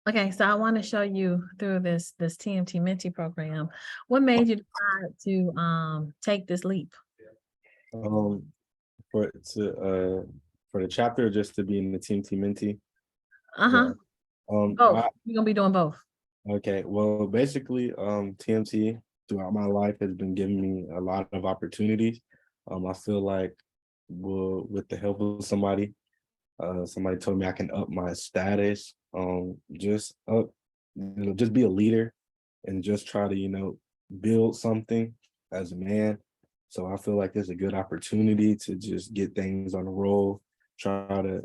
Okay, so I want to show you through this TMT Mentee program. What made you decide to take this leap? Um, for to for the chapter, just to be in the TMT Mentee. Uh-huh. Both. You're gonna be doing both. Okay. Well, basically, TMT throughout my life has been giving me a lot of opportunities. I feel like, with the help of somebody told me I can up my status. Just be a leader and just try to, build something as a man. So I feel like it's a good opportunity to just get things on the roll, try to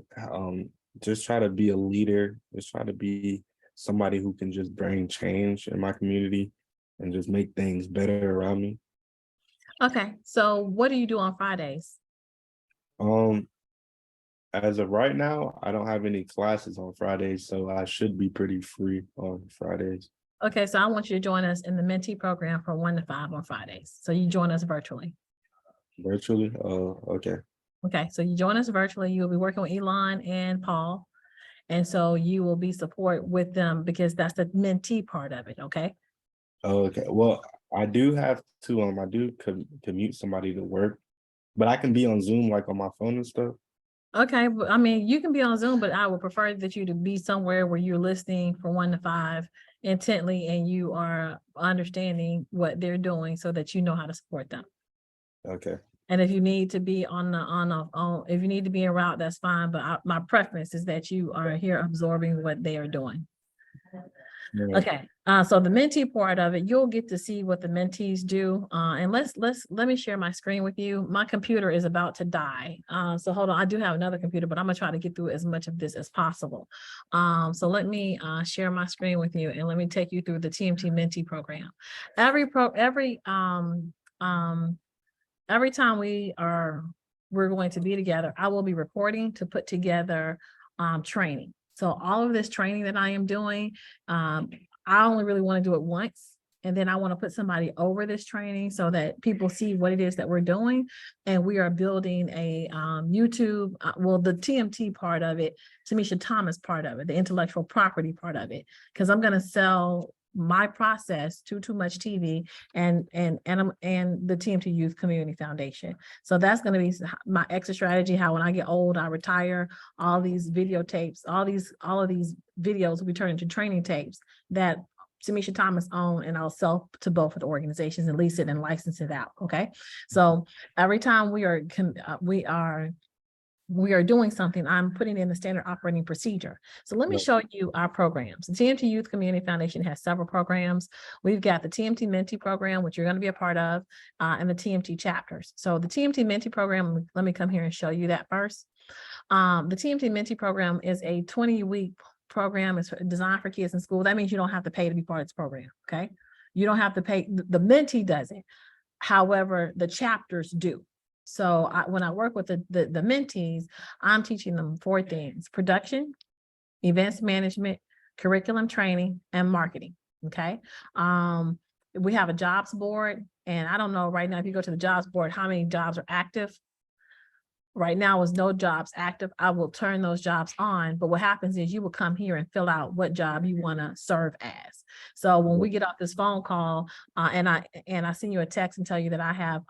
just try to be a leader, just try to be somebody who can just bring change in my community and just make things better around me. Okay, so what do you do on Fridays? Um, as of right now, I don't have any classes on Fridays, so I should be pretty free on Fridays. Okay, so I want you to join us in the Mentee program from 1 to 5 on Fridays. So you join us virtually. Virtually? Okay. Okay, so you join us virtually. You'll be working with Elon and Paul. And so you will be support with them because that's the mentee part of it, okay? Okay. Well, I do have to I do commute somebody to work, but I can be on Zoom like on my phone and stuff. Okay, but I mean, you can be on Zoom, but I would prefer that you to be somewhere where you're listening from 1 to 5 intently and you are understanding what they're doing so that you know how to support them. Okay. And if you need to be if you need to be en route, that's fine. But my preference is that you are here absorbing what they are doing. Yeah. Okay, so the mentee part of it, you'll get to see what the mentees do. And let me share my screen with you. My computer is about to die. So hold on, I do have another computer, but I'm gonna try to get through as much of this as possible. So let me share my screen with you and let me take you through the TMT Mentee program. Every time we're going to be together, I will be reporting to put together training. So all of this training that I am doing, I only really want to do it once. And then I want to put somebody over this training so that people see what it is that we're doing. And we are building a YouTube, the TMT part of it, Tamisha Thomas part of it, the intellectual property part of it, because I'm going to sell my process to Too Much TV and the TMT Youth Community Foundation. So that's going to be my exit strategy. How when I get old, I retire, all these videotapes, all of these videos will be turned into training tapes that Tamisha Thomas own, and I'll sell to both of the organizations and lease it and license it out. Okay, so every time we are doing something, I'm putting in the standard operating procedure. So let me show you our programs. The TMT Youth Community Foundation has several programs. We've got the TMT Mentee program, which you're going to be a part of, and the TMT chapters. So the TMT Mentee program, let me come here and show you that first. The TMT Mentee program is a 20-week program. It's designed for kids in school. That means you don't have to pay to be part of this program, okay? You don't have to pay. The mentee doesn't. However, the chapters do. So when I work with the mentees, I'm teaching them 4 things: production, events management, curriculum training, and marketing. Okay. We have a jobs board, and I don't know right now if you go to the jobs board, how many jobs are active. Right now is no jobs active. I will turn those jobs on, but what happens is you will come here and fill out what job you want to serve as. So when we get off this phone call, and I send you a text and tell you that I have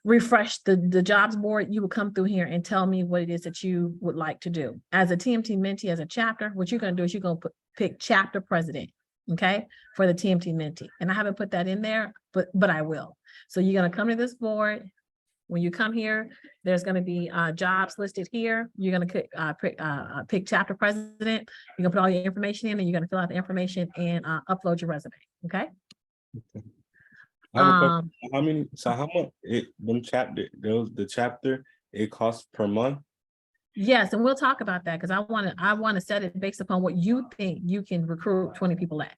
refreshed the jobs board, you will come through here and tell me what it is that you would like to do. As a TMT Mentee, as a chapter, what you're going to do is you're going to pick chapter president, okay, for the TMT Mentee. And I haven't put that in there, but I will. So you're going to come to this board. When you come here, there's going to be jobs listed here. You're going to pick chapter president. You're going to put all your information in, and you're going to fill out the information and upload your resume. Okay. How much the chapter it costs per month? Yes, and we'll talk about that because I want to set it based upon what you think you can recruit 20 people at.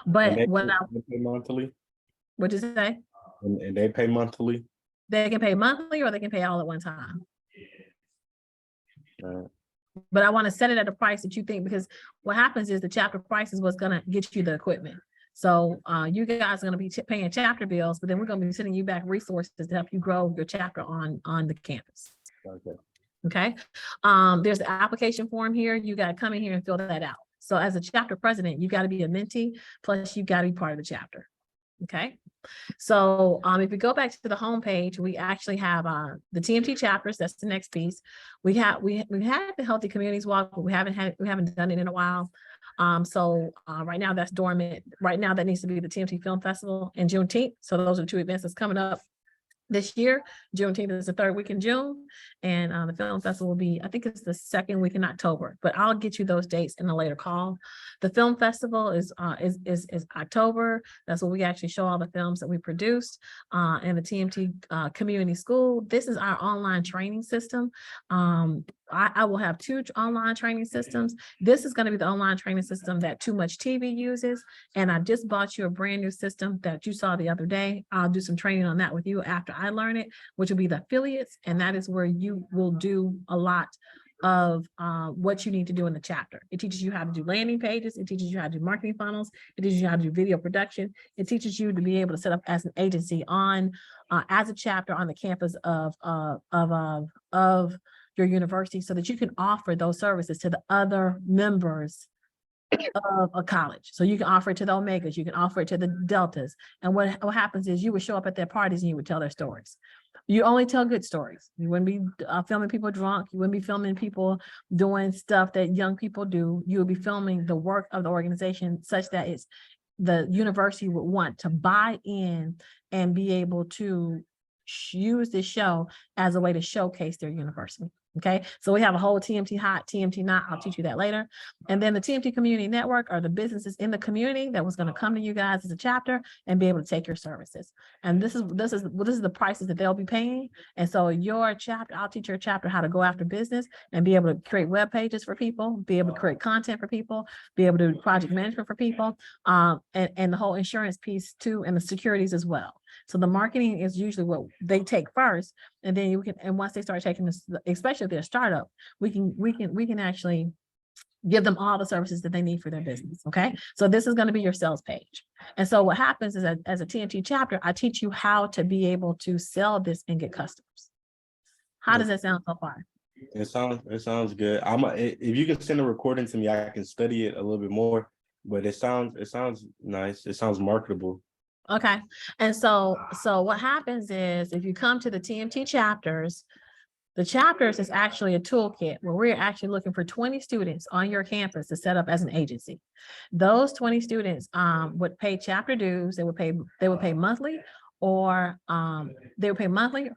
But they pay monthly. What'd you say? And they pay monthly. They can pay monthly or they can pay all at one time. But I want to set it at a price that you think, because what happens is the chapter price is what's going to get you the equipment. So you guys are going to be paying chapter bills, but then we're going to be sending you back resources to help you grow your chapter on the campus. Okay. Okay. There's the application form here. You got to come in here and fill that out. So as a chapter president, you got to be a mentee, plus you got to be part of the chapter. Okay. So if we go back to the homepage, we actually have the TMT chapters. That's the next piece. We've had the Healthy Communities Walk, but we haven't done it in a while. Right now that's dormant. Right now that needs to be the TMT Film Festival and Juneteenth. So those are two events that's coming up this year. Juneteenth is the third week in June, and the film festival will be, I think it's the second week in October, but I'll get you those dates in a later call. The film festival is October. That's where we actually show all the films that we produced in the TMT Community School. This is our online training system. I will have two online training systems. This is going to be the online training system that Too Much TV uses. And I just bought you a brand new system that you saw the other day. I'll do some training on that with you after I learn it, which will be the affiliates. And that is where you will do a lot of what you need to do in the chapter. It teaches you how to do landing pages. It teaches you how to do marketing funnels. It teaches you how to do video production. It teaches you to be able to set up as an agency as a chapter on the campus of your university, so that you can offer those services to the other members of a college. So you can offer it to the Omegas, you can offer it to the Deltas. And what happens is you would show up at their parties and you would tell their stories. You only tell good stories. You wouldn't be filming people drunk. You wouldn't be filming people doing stuff that young people do. You would be filming the work of the organization such that the university would want to buy in and be able to use this show as a way to showcase their university. Okay, so we have a whole TMT hot, TMT not. I'll teach you that later. And then the TMT Community Network are the businesses in the community that was going to come to you guys as a chapter and be able to take your services. And this is the prices that they'll be paying. And so your chapter, I'll teach your chapter how to go after business and be able to create web pages for people, be able to create content for people, be able to do project management for people, and the whole insurance piece too, and the securities as well. So the marketing is usually what they take first, and then you can, and once they start taking this, especially if they're a startup, we can actually give them all the services that they need for their business. Okay, so this is going to be your sales page. And so what happens is that as a TMT chapter, I teach you how to be able to sell this and get customers. How does that sound so far? It sounds good. If you can send a recording to me, I can study it a little bit more. But it sounds nice. It sounds marketable. Okay. And so what happens is if you come to the TMT chapters, the chapters is actually a toolkit where we're actually looking for 20 students on your campus to set up as an agency. Those 20 students would pay chapter dues. They would pay monthly, or they would pay monthly.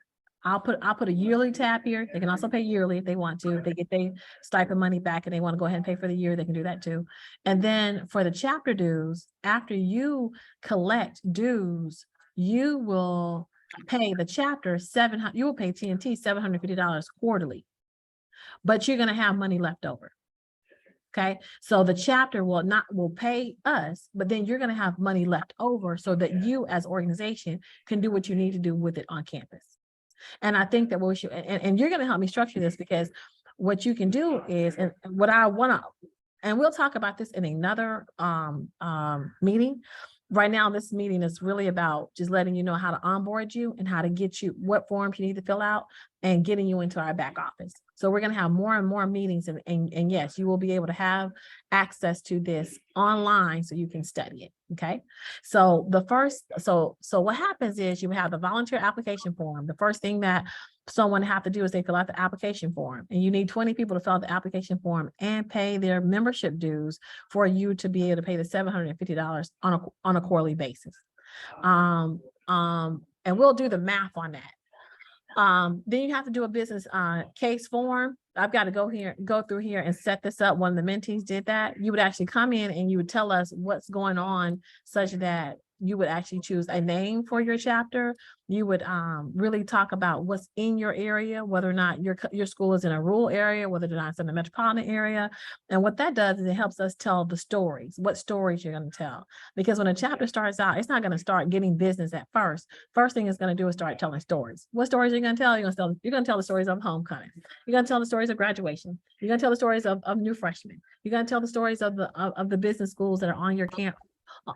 I'll put a yearly tab here. They can also pay yearly if they want to. If they get their stipend money back and they want to go ahead and pay for the year, they can do that too. And then for the chapter dues, after you collect dues, you will pay the chapter you will pay TMT $750 quarterly, but you're going to have money left over. Okay, so the chapter will pay us, but then you're going to have money left over so that you as organization can do what you need to do with it on campus. And I think that we should, and you're going to help me structure this, because what you can do is, and what I want to, and we'll talk about this in another meeting. Right now, this meeting is really about just letting you know how to onboard you and how to get you what forms you need to fill out and getting you into our back office. So we're going to have more and more meetings, and yes, you will be able to have access to this online so you can study it. Okay. So so what happens is you have the volunteer application form. The first thing that someone have to do is they fill out the application form, and you need 20 people to fill out the application form and pay their membership dues for you to be able to pay the $750 on a quarterly basis. And we'll do the math on that. Then you have to do a business case form. I've got to go through here and set this up. One of the mentees did that. You would actually come in and you would tell us what's going on, such that you would actually choose a name for your chapter. You would really talk about what's in your area, whether or not your school is in a rural area, whether or not it's in a metropolitan area. And what that does is it helps us tell the stories, what stories you're going to tell. Because when a chapter starts out, it's not going to start getting business at first. First thing it's going to do is start telling stories. What stories are you going to tell? You're going to tell the stories of homecoming. You're going to tell the stories of graduation. You're going to tell the stories of new freshmen. You're going to tell the stories of the business schools that are on your campus,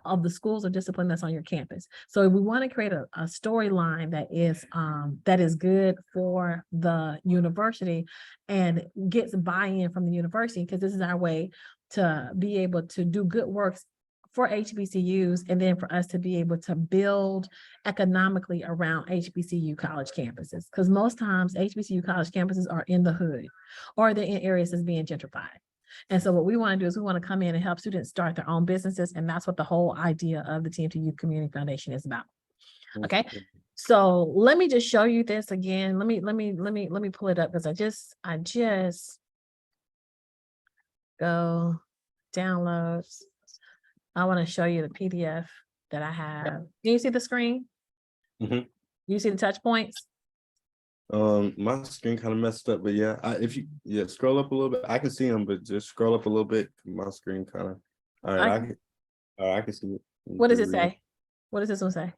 of the schools of discipline that's on your campus. So we want to create a storyline that is good for the university and gets buy-in from the university, because this is our way to be able to do good works for HBCUs, and then for us to be able to build economically around HBCU college campuses. Because most times HBCU college campuses are in the hood, or they're in areas that's being gentrified. And so what we want to do is we want to come in and help students start their own businesses. And that's what the whole idea of the TMT Youth Community Foundation is about. Okay. So let me just show you this again. Let me pull it up, because I just go downloads. I want to show you the PDF that I have. Can you see the screen? Mhm. You see the touch points? My screen kind of messed up, but yeah, if you scroll up a little bit, I can see them, but just scroll up a little bit. My screen kind of. All right, I can see it. What does it say? What does this one say?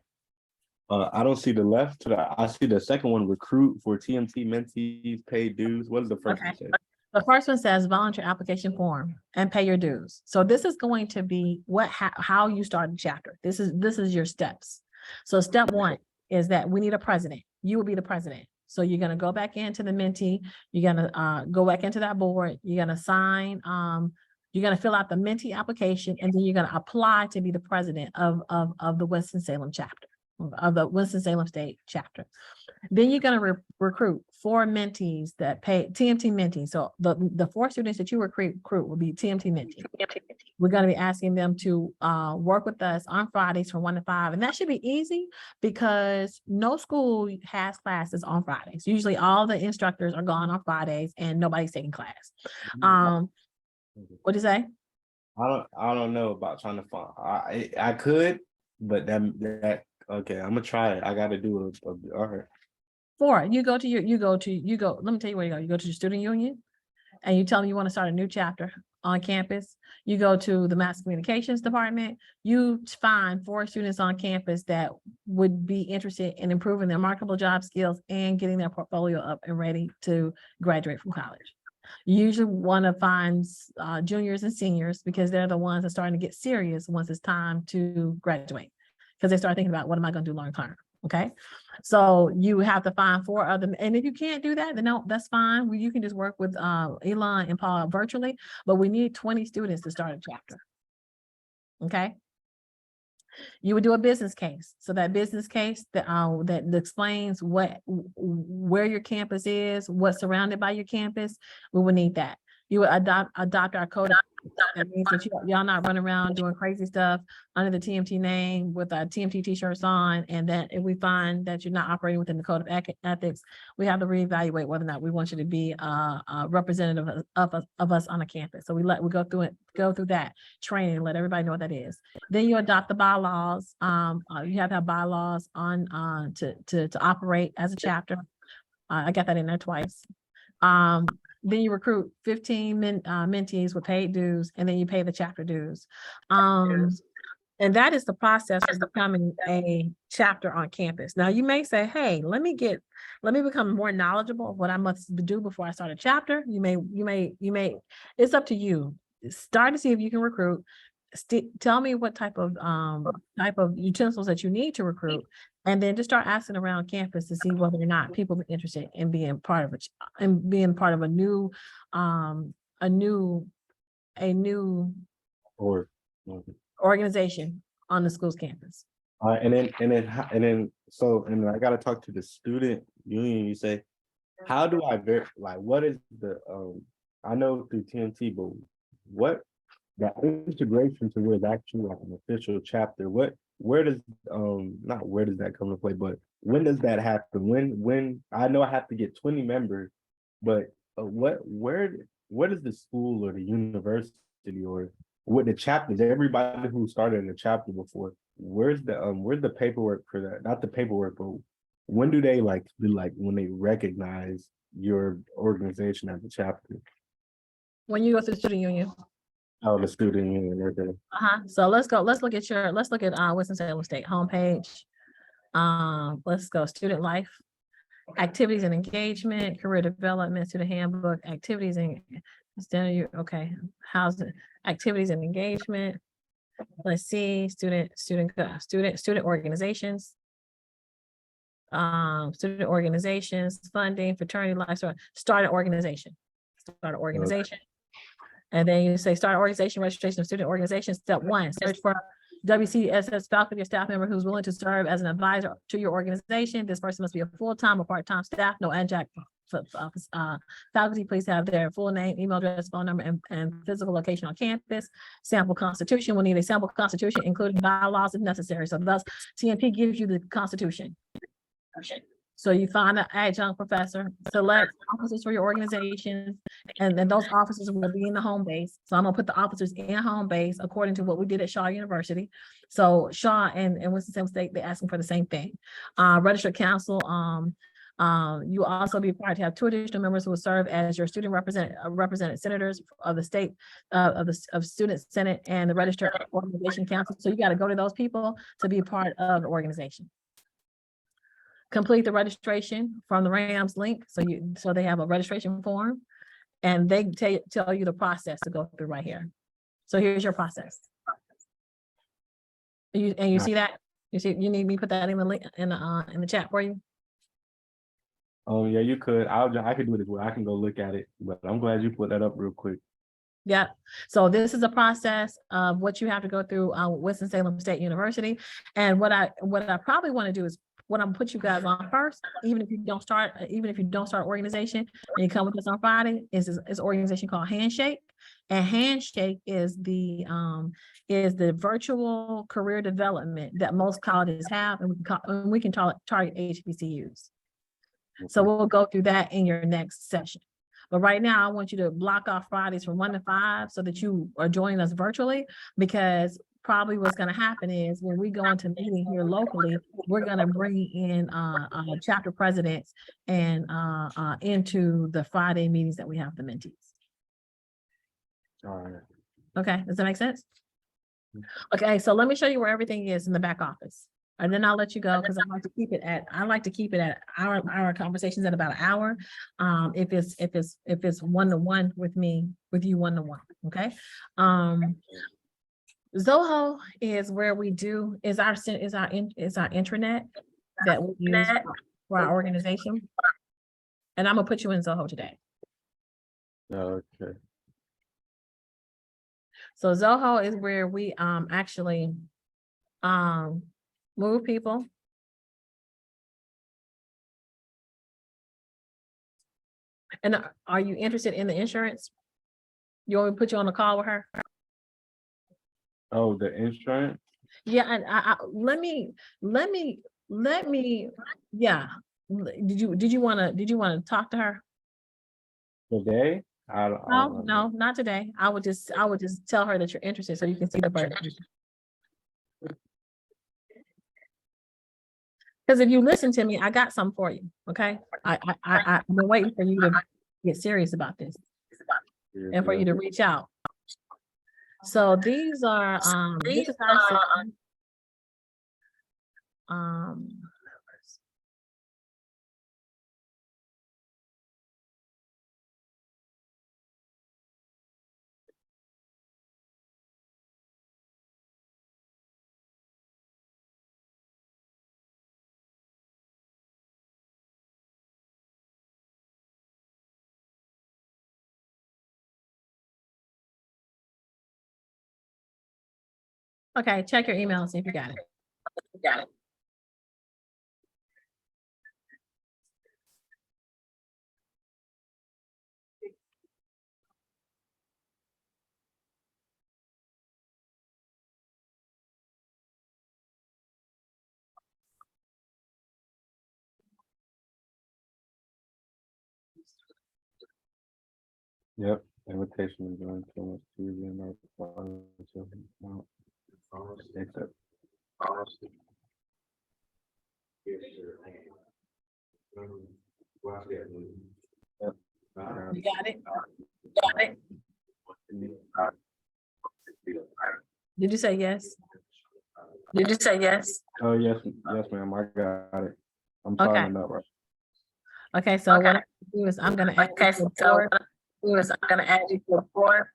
I don't see the left. I see the second one: recruit for TMT mentees, pay dues. What does the first one say? The first one says volunteer application form and pay your dues. So this is going to be how you start a chapter. This is your steps. So step one is that we need a president. You will be the president. So you're going to go back into the mentee. You're going to go back into that board. You're going to sign. You're going to fill out the mentee application, and then you're going to apply to be the president of the Winston-Salem chapter, of the Winston-Salem State Chapter. Then you're going to recruit 4 mentees that pay TMT mentees. So the 4 students that you recruit will be TMT mentees. We're going to be asking them to work with us on Fridays from 1 to 5. And that should be easy, because no school has classes on Fridays. Usually all the instructors are gone on Fridays and nobody's taking class. What do you say? I don't know about trying to find. I could, but that okay, I'm gonna try it. I got to do it. All right. 4, you go, let me tell you where you go. You go to your student union and you tell them you want to start a new chapter on campus. You go to the mass communications department. You find 4 students on campus that would be interested in improving their marketable job skills and getting their portfolio up and ready to graduate from college. You usually want to find juniors and seniors, because they're the ones that are starting to get serious once it's time to graduate, because they start thinking about, what am I going to do long term? Okay, so you have to find 4 of them. And if you can't do that, then no, that's fine. You can just work with Elon and Paul virtually, but we need 20 students to start a chapter. Okay. You would do a business case. So that business case that explains where your campus is, what's surrounded by your campus, we would need that. You would adopt our code. That means that y'all not running around doing crazy stuff under the TMT name with our TMT t-shirts on, and that if we find that you're not operating within the code of ethics, we have to reevaluate whether or not we want you to be a representative of us on a campus. So we go through that training and let everybody know what that is. Then you adopt the bylaws. You have to have bylaws on to operate as a chapter. I got that in there twice. Then you recruit 15 mentees with paid dues, and then you pay the chapter dues. And that is the process of becoming a chapter on campus. Now you may say, hey, let me become more knowledgeable of what I must do before I start a chapter. You may, it's up to you. Start to see if you can recruit. Tell me what type of utensils that you need to recruit, and then just start asking around campus to see whether or not people are interested in being part of a new organization on the school's campus. And then I got to talk to the student union. You say, how do I what is the I know through TMT, but what that integration to where it's actually like an official chapter, where does not where does that come into play, but when does that happen? When I know I have to get 20 members, but where does the school or the university or with the chapters, everybody who started in a chapter before, where's the paperwork for that? Not the paperwork, but when do they when they recognize your organization as a chapter? When you go to the student union. Oh, the student union. So let's look at Winston-Salem State homepage. Let's go student life, activities and engagement, career development, student handbook, activities and housing, activities and engagement. let's see, student organizations. Student organizations, funding, fraternity life, start an organization. Start an organization. And then you say start an organization, registration of student organization. Step 1, search for WCSS faculty or staff member who's willing to serve as an advisor to your organization. This person must be a full-time or part-time staff, no adjunct faculty. Please have their full name, email address, phone number, and physical location on campus. Sample constitution. We'll need a sample constitution, including bylaws if necessary. So thus, TMP gives you the constitution. So you find an adjunct professor, select officers for your organization, and then those officers will be in the home base. So I'm gonna put the officers in home base according to what we did at Shaw University. So Shaw and Winston-Salem State, they're asking for the same thing. Registered council, you will also be required to have 2 additional members who will serve as your student represented senators of the state of student senate and the registered organization council. So you got to go to those people to be a part of the organization. Complete the registration from the RAMS link. So they have a registration form and they tell you the process to go through right here. So here's your process. You see that? You need me to put that in the link in the chat for you? Oh yeah, you could. I could do it as well. I can go look at it, but I'm glad you put that up real quick. Yeah. So this is a process of what you have to go through Winston-Salem State University. And what I probably want to do is what I'm gonna put you guys on first, even if you don't start organization and you come with us on Friday, is this organization called Handshake. And Handshake is the virtual career development that most colleges have, and we can target HBCUs. So we'll go through that in your next session. But right now, I want you to block off Fridays from 1 to 5 so that you are joining us virtually, because probably what's going to happen is when we go into meeting here locally, we're going to bring in chapter presidents and into the Friday meetings that we have the mentees. All right. Okay, does that make sense? Okay, so let me show you where everything is in the back office. And then I'll let you go because I like to keep it at our conversations at about an hour. If it's one-to-one with you one-to-one, okay? Zoho is where we do is our intranet that we use for our organization. And I'm gonna put you in Zoho today. Okay. So Zoho is where we actually move people. And are you interested in the insurance? You want me to put you on a call with her? Oh, the insurance? Yeah, and let me, yeah. Did you want to talk to her? Today? No, not today. I would just tell her that you're interested so you can see the person. Because if you listen to me, I got something for you. Okay. I've been waiting for you to get serious about this and for you to reach out. So these are this is our system. Okay, check your email and see if you got it. Yep. Invitation is going to much easier now. Except. Yep. You got it? Did you say yes? Oh, yes, ma'am. I got it. I'm signing up right. Okay, so what I'm gonna do is I'm gonna add you to the board.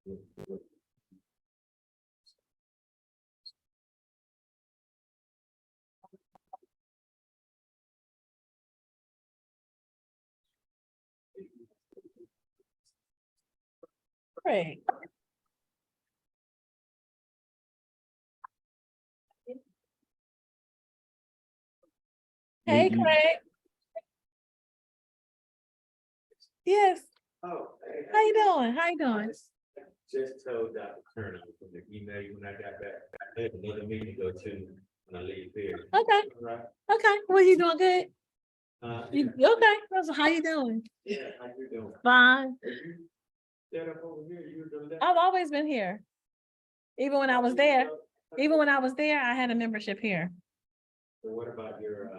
Great. Hey, You- Craig. Yes. Oh, How you doing? How you doing? just told Dr. Turner from the email you when I got back. I have another meeting to go to when I leave here. Okay. Right? Okay. Well, you doing good? Yeah. You okay? So how you doing? Yeah, how you doing? Fine. Are you set up over here? You doing that? I've always been here. Even when I was there, I had a membership here. So what about your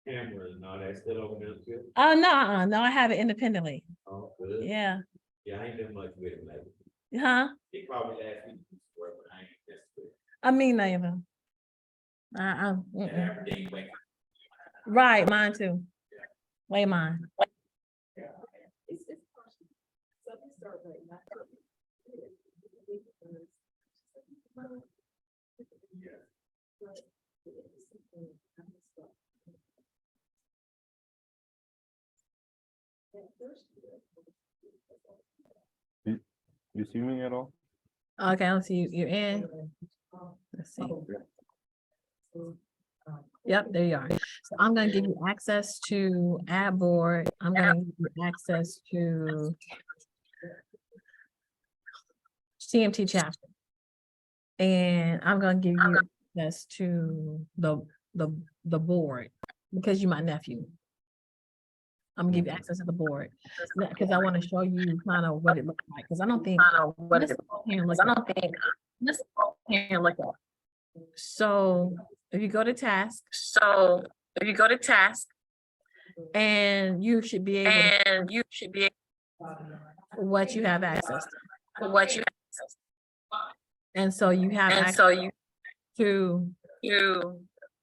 cameras and all that still over there too? No, I have it independently. Oh, good. Yeah. Yeah, I ain't done much with him lately. Huh? He probably asked me to do some work, but I ain't just with it. I mean, neither. And Mm-mm. everything went. Right, mine too. Way mine. You see me at all? Okay, I'll see you. You're in. Let's see. Yep, there you are. So I'm gonna give you access to ad board. I'm gonna give you access to TMT chapter. And I'm gonna give you access to the board because you're my nephew. I'm gonna give you access to the board because I want to show you kind of what it looks like. Because I don't think so. If you go to task, and you should be able what you have access to. And so you have access to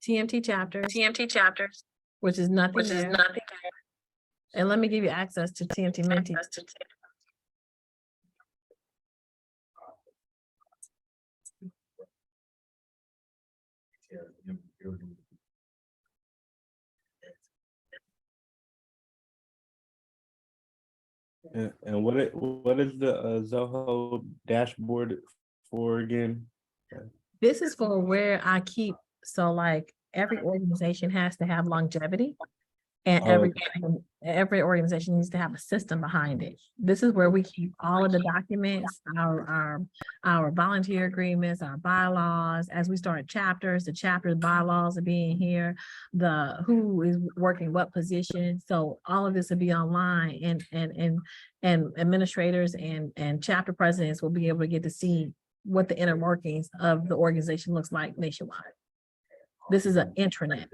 TMT chapters, which is nothing there. And let me give you access to TMT Mentee. And what is the Zoho dashboard for again? This is for where I keep, so like every organization has to have longevity. And every organization needs to have a system behind it. This is where we keep all of the documents, our volunteer agreements, our bylaws. As we start chapters, the chapter bylaws are being here, the who is working what position. So all of this will be online, and administrators and chapter presidents will be able to get to see what the inner workings of the organization looks like nationwide. This is an intranet.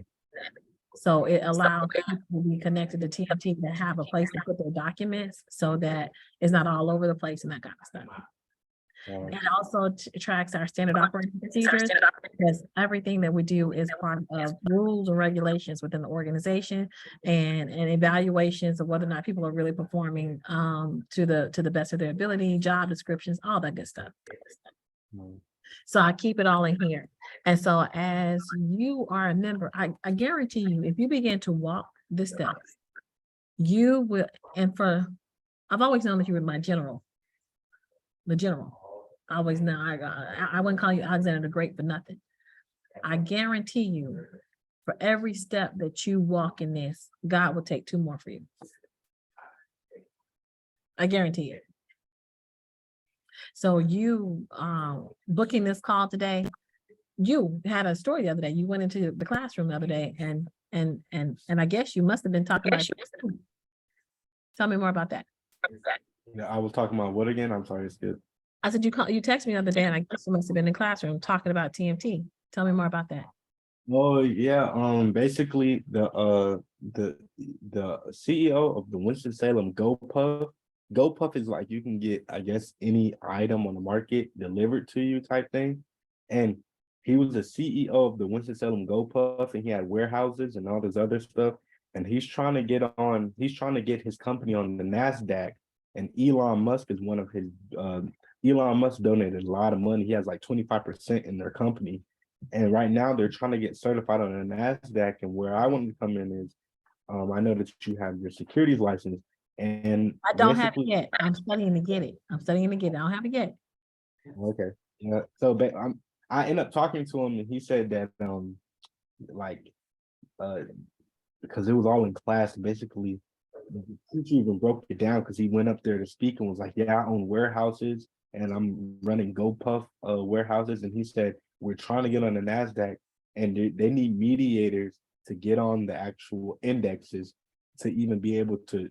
So it allows people to be connected to TMT to have a place to put their documents so that it's not all over the place and that kind of stuff. It also tracks our standard operating procedures because everything that we do is part of rules and regulations within the organization and evaluations of whether or not people are really performing to the best of their ability, job descriptions, all that good stuff. So I keep it all in here. And so as you are a member, I guarantee you, if you begin to walk the steps, you will, I've always known that you were my general, the general. I always know, I wouldn't call you Alexander the Great for nothing. I guarantee you, for every step that you walk in this, God will take 2 more for you. I guarantee it. So you booking this call today, you had a story the other day. You went into the classroom the other day and I guess you must have been talking about. Tell me more about that. Yeah, I was talking about what again? I'm sorry, it's good. I said you texted me the other day and I guess you must have been in the classroom talking about TMT. Tell me more about that. Oh yeah, basically the CEO of the Winston-Salem GoPuff is like you can get, I guess, any item on the market delivered to you type thing. And he was the CEO of the Winston-Salem GoPuff, and he had warehouses and all this other stuff. And he's trying to get his company on the NASDAQ. And Elon Musk is one of his Elon Musk donated a lot of money. He has like 25% in their company. And right now they're trying to get certified on the NASDAQ. And where I want to come in is, I know that you have your securities license, and I don't have it basically, yet. I'm studying to get it. I'm studying to get it. I don't have it yet. okay, yeah. So, I end up talking to him, and he said that, like, uh, because it was all in class, basically, the teacher even broke it down because he went up there to speak and was like, "Yeah, I own warehouses, and I'm running GoPuff warehouses," and he said, "We're trying to get on the NASDAQ, and they need mediators to get on the actual indexes to even be able to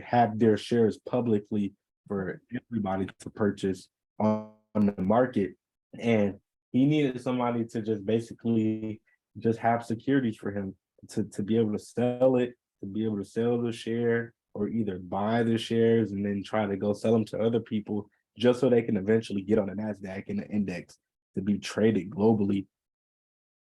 have their shares publicly for everybody to purchase on the market." And he needed somebody to just basically just have securities for him to be able to sell it, to be able to sell the share, or either buy the shares and then try to go sell them to other people just so they can eventually get on the NASDAQ and the index to be traded globally.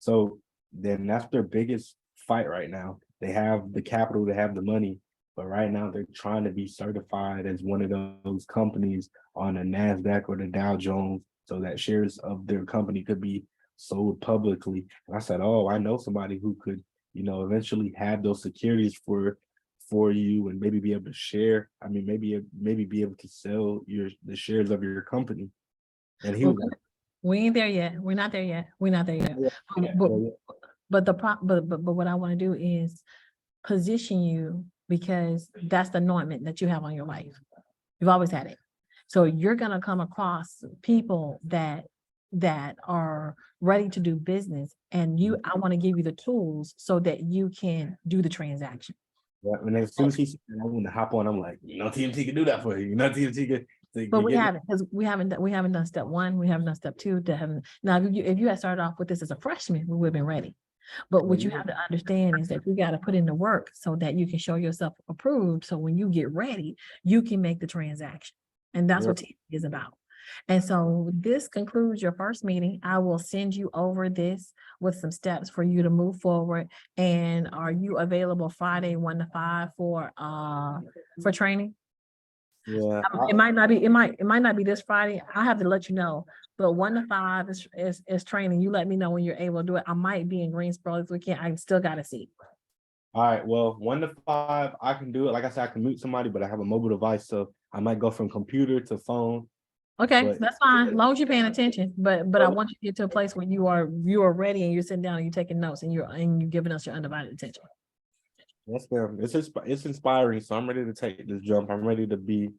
So then that's their biggest fight right now. They have the capital, they have the money, but right now they're trying to be certified as one of those companies on the NASDAQ or the Dow Jones so that shares of their company could be sold publicly. And I said, oh, I know somebody who could, eventually have those securities for you and maybe be able to share. I mean, maybe be able to sell the shares of your company. And he Well, was like, we ain't there yet. We're not there yet. We're not there yet. yeah, But yeah, but what I want to do is position you because that's the anointment that you have on your life. You've always had it. So you're gonna come across people that are ready to do business, and I want to give you the tools so that you can do the transaction. yeah. And as soon as he said I want to hop on, I'm like, TMT can do that for you. TMT can. But we haven't, because we haven't done step one, we haven't done step two. Now, if you had started off with this as a freshman, we would have been ready. But what you have to understand is that you got to put in the work so that you can show yourself approved. So when you get ready, you can make the transaction. And that's what TMT is about. And so this concludes your first meeting. I will send you over this with some steps for you to move forward. And are you available Friday 1 to 5 for training? Yeah, It might not be this Friday. I have to let you know. But 1 to 5 is training. You let me know when you're able to do it. I might be in Greensboro this weekend. I still got to see. all right. Well, 1 to 5, I can do it. Like I said, I can mute somebody, but I have a mobile device, so I might go from computer to phone. Okay, But that's fine, as long as you're paying attention. But I want you to get to a place where you are ready and you're sitting down and you're taking notes and you're giving us your undivided attention. yes, ma'am. It's inspiring. So I'm ready to take this jump. I'm ready to be.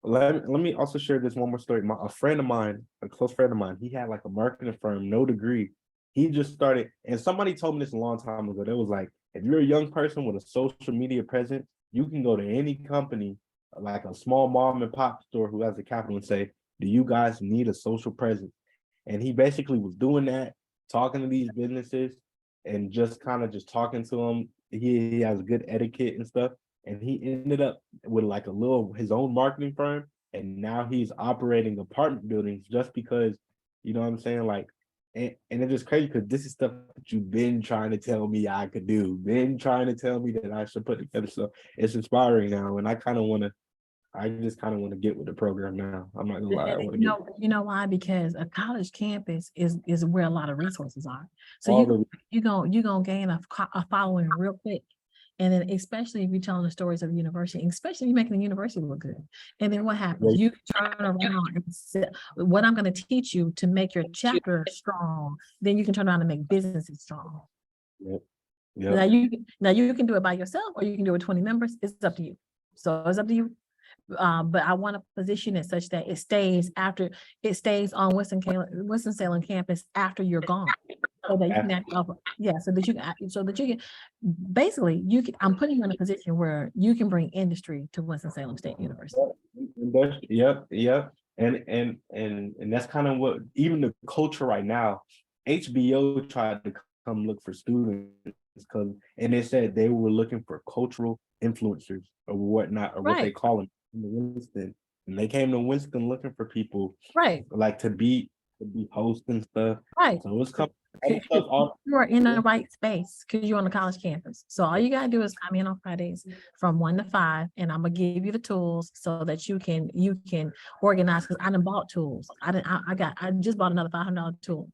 Let me also share this one more story. A friend of mine, a close friend of mine, he had like a marketing firm, no degree. He just started, and somebody told me this a long time ago. They was like, if you're a young person with a social media presence, you can go to any company, like a small mom and pop store who has the capital, and say, do you guys need a social presence? And he basically was doing that, talking to these businesses and just kind of just talking to them. He has good etiquette and stuff. And he ended up with like his own marketing firm. And now he's operating apartment buildings just because, you know what I'm saying? Like, and it's just crazy because this is stuff that you've been trying to tell me I could do, been trying to tell me that I should put together. So it's inspiring now. And I just kind of want to get with the program now. I'm not gonna lie. I want to get You know why? Because a college campus is where a lot of resources are. So all you're gonna gain a following real quick. And then especially if you're telling the stories of the university, especially if you're making the university look good. And then what happens? You turn around and say, what I'm going to teach you to make your chapter strong, then you can turn around and make businesses strong. Yep. Now you can do it by yourself or you can do it with 20 members. It's up to you. So it's up to you. But I want to position it such that it stays on Winston-Salem campus after you're gone. So that you can so that you can basically I'm putting you in a position where you can bring industry to Winston-Salem State University. Yep. And that's kind of what even the culture right now. HBO tried to come look for students and they said they were looking for cultural influencers or whatnot, or what they call them in Winston. And they came to Winston looking for people right like to be to be hosting stuff. Right. So it's coming. All You are in the Yeah. right space because you're on the college campus. So all you gotta do is come in on Fridays from 1 to 5, and I'm gonna give you the tools so that you can organize. Because I done bought tools. I just bought another $500 tool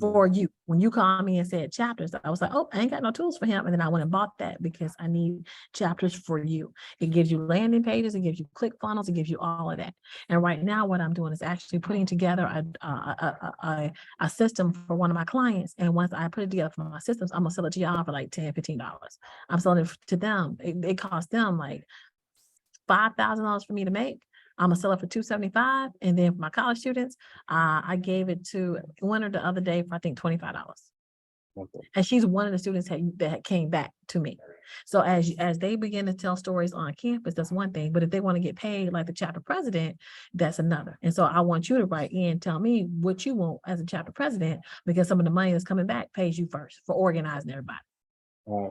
for you. When you called me and said chapters, I was like, oh, I ain't got no tools for him. And then I went and bought that because I need chapters for you. It gives you landing pages, it gives you click funnels, it gives you all of that. And right now what I'm doing is actually putting together a system for one of my clients. And once I put it together for my systems, I'm gonna sell it to y'all for like $10, $15. I'm selling it to them. It costs them like $5,000 for me to make. I'm gonna sell it for $275. And then for my college students, I gave it to one the other day for I think $25. Okay. And she's one of the students that came back to me. So as they begin to tell stories on campus, that's one thing. But if they want to get paid like the chapter president, that's another. And so I want you to write in, tell me what you want as a chapter president, because some of the money that's coming back pays you first for organizing everybody.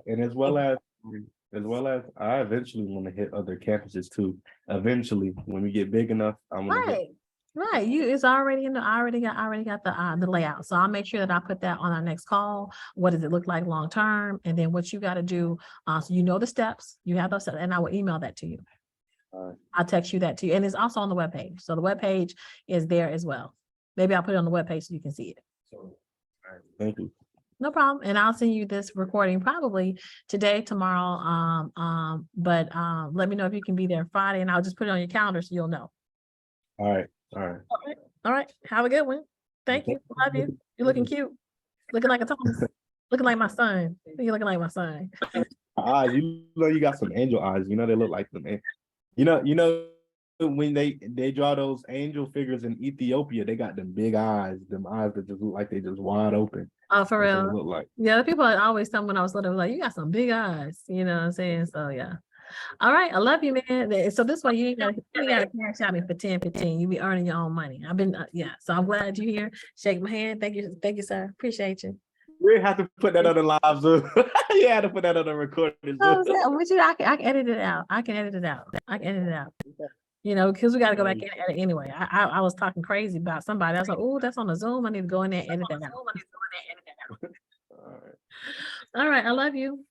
And as well as I eventually want to hit other campuses too. Eventually, when we get big enough, I'm gonna hit. Right. It's already in the, I already got the layout. So I'll make sure that I put that on our next call. What does it look like long term? And then what you got to do, so you know the steps, you have those steps, and I will email that to you. I'll text you that to you. And it's also on the webpage. So the webpage is there as well. Maybe I'll put it on the webpage so you can see it. Thank you. No problem. And I'll send you this recording probably today, tomorrow. But let me know if you can be there Friday, and I'll just put it on your calendar so you'll know. All right. All right. Have a good one. Thank you. Love you. You're looking cute. Looking like a Thomas. Looking like my son. You're looking like my son. You know you got some angel eyes. You know they look like them. You know when they draw those angel figures in Ethiopia, they got them big eyes, them eyes that just look like they just wide open. Oh, for That's what it real. look like. Yeah, the people always tell me when I was little, like, you got some big eyes. You know what I'm saying? So yeah. All right, I love you, man. So this way you ain't gotta cash out me for 10, 15. You be earning your own money. I've been yeah. So I'm glad you're here. Shake my hand. Thank you, sir. Appreciate you. We have to put that on the live Zoom. You had to put that on the recording Zoom. I can edit it out. I can edit it out. You know, because we got to go back in and edit anyway. I was talking crazy about somebody. I was like, oh, that's on the Zoom. I need to go in there and edit that out. All right, I love you.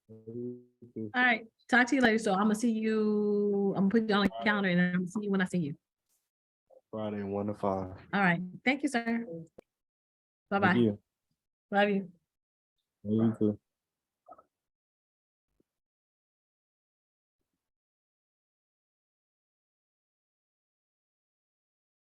All right, talk to you later. So I'm gonna see you. I'm gonna put you on the calendar, and I'm gonna see you when I see you. Friday 1 to 5. All right, thank you, sir. Bye bye. Thank you. Love you. You too.